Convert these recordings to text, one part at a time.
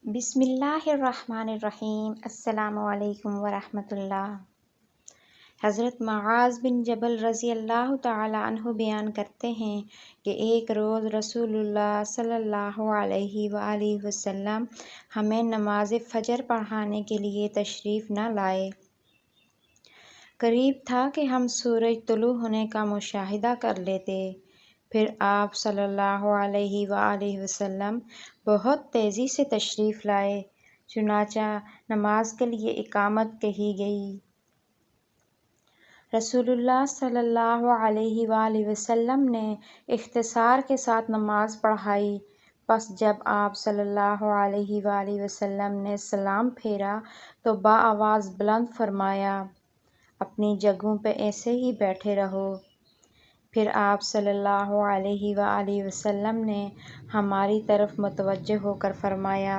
بسم اللہ الرحمن الرحیم۔ السلام علیکم ورحمۃ اللہ۔ حضرت معاذ بن جبل رضی اللہ تعالی عنہ بیان کرتے ہیں کہ ایک روز رسول اللہ صلی اللہ علیہ وآلہ وسلم ہمیں نماز فجر پڑھانے کے لیے تشریف نہ لائے۔ قریب تھا کہ ہم سورج طلوع ہونے کا مشاہدہ کر لیتے، پھر آپ صلی اللہ علیہ وآلہ وسلم بہت تیزی سے تشریف لائے، چنانچہ نماز کے لیے اقامت کہی گئی۔ رسول اللہ صلی اللہ علیہ وآلہ وسلم نے اختصار کے ساتھ نماز پڑھائی، پس جب آپ صلی اللہ علیہ وآلہ وسلم نے سلام پھیرا تو بآواز بلند فرمایا، اپنی جگہوں پہ ایسے ہی بیٹھے رہو۔ پھر آپ صلی اللہ علیہ وآلہ وسلم نے ہماری طرف متوجہ ہو کر فرمایا،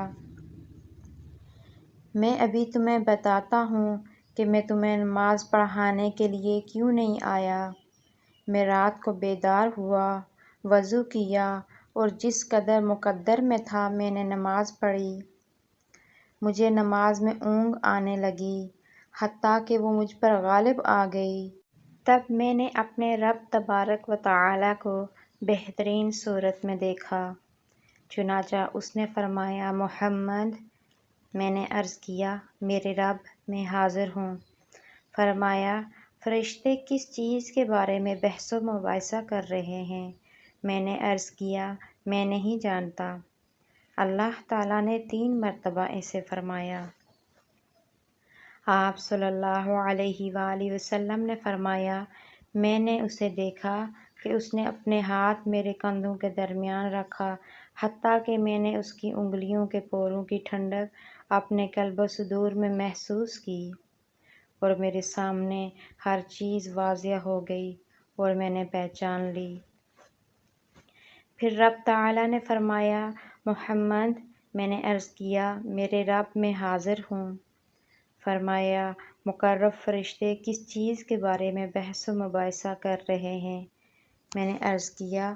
میں ابھی تمہیں بتاتا ہوں کہ میں تمہیں نماز پڑھانے کے لیے کیوں نہیں آیا۔ میں رات کو بیدار ہوا، وضو کیا اور جس قدر مقدر میں تھا میں نے نماز پڑھی۔ مجھے نماز میں اونگ آنے لگی، حتیٰ کہ وہ مجھ پر غالب آ گئی۔ تب میں نے اپنے رب تبارک و تعالی کو بہترین صورت میں دیکھا۔ چنانچہ اس نے فرمایا، محمد۔ میں نے عرض کیا، میرے رب، میں حاضر ہوں۔ فرمایا، فرشتے کس چیز کے بارے میں بحث و مباحثہ کر رہے ہیں؟ میں نے عرض کیا، میں نہیں جانتا۔ اللہ تعالیٰ نے 3 مرتبہ ایسے فرمایا۔ آپ صلی اللہ علیہ وآلہ وسلم نے فرمایا، میں نے اسے دیکھا کہ اس نے اپنے ہاتھ میرے کندھوں کے درمیان رکھا، حتیٰ کہ میں نے اس کی انگلیوں کے پوروں کی ٹھنڈک اپنے قلب و صدور میں محسوس کی، اور میرے سامنے ہر چیز واضح ہو گئی اور میں نے پہچان لی۔ پھر رب تعالیٰ نے فرمایا، محمد۔ میں نے عرض کیا، میرے رب، میں حاضر ہوں۔ فرمایا، مقرب فرشتے کس چیز کے بارے میں بحث و مباحثہ کر رہے ہیں؟ میں نے عرض کیا،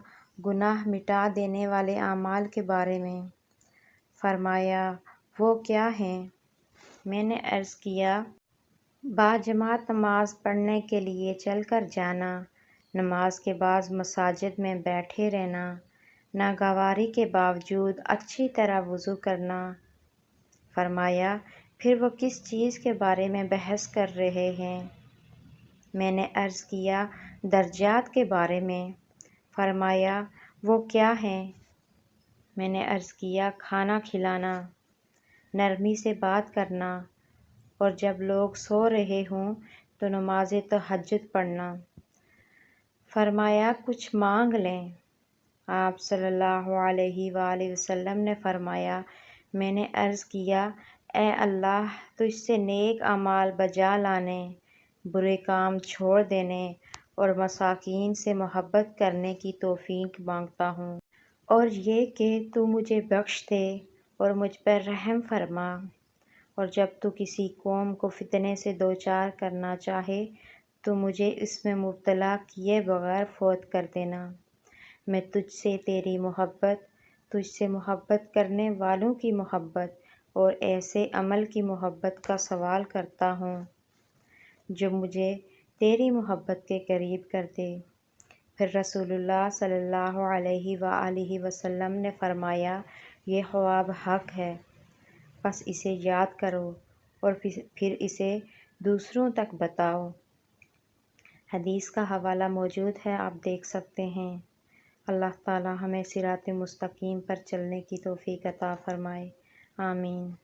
گناہ مٹا دینے والے اعمال کے بارے میں۔ فرمایا، وہ کیا ہیں؟ میں نے عرض کیا، باجماعت نماز پڑھنے کے لیے چل کر جانا، نماز کے بعد مساجد میں بیٹھے رہنا، ناگواری کے باوجود اچھی طرح وضو کرنا۔ فرمایا، پھر وہ کس چیز کے بارے میں بحث کر رہے ہیں؟ میں نے عرض کیا، درجات کے بارے میں۔ فرمایا، وہ کیا ہیں؟ میں نے عرض کیا، کھانا کھلانا، نرمی سے بات کرنا، اور جب لوگ سو رہے ہوں تو نماز تہجد پڑھنا۔ فرمایا، کچھ مانگ لیں۔ آپ صلی اللہ علیہ وآلہ وسلم نے فرمایا، میں نے عرض کیا، اے اللہ، تجھ سے نیک اعمال بجا لانے، برے کام چھوڑ دینے اور مساکین سے محبت کرنے کی توفیق مانگتا ہوں، اور یہ کہ تو مجھے بخش دے اور مجھ پر رحم فرما، اور جب تو کسی قوم کو فتنے سے دوچار کرنا چاہے تو مجھے اس میں مبتلا کیے بغیر فوت کر دینا۔ میں تجھ سے تیری محبت، تجھ سے محبت کرنے والوں کی محبت اور ایسے عمل کی محبت کا سوال کرتا ہوں جو مجھے تیری محبت کے قریب کر دے۔ پھر رسول اللہ صلی اللہ علیہ وآلہ وسلم نے فرمایا، یہ خواب حق ہے، پس اسے یاد کرو اور پھر اسے دوسروں تک بتاؤ۔ حدیث کا حوالہ موجود ہے، آپ دیکھ سکتے ہیں۔ اللہ تعالی ہمیں صراط مستقیم پر چلنے کی توفیق عطا فرمائے، آمین۔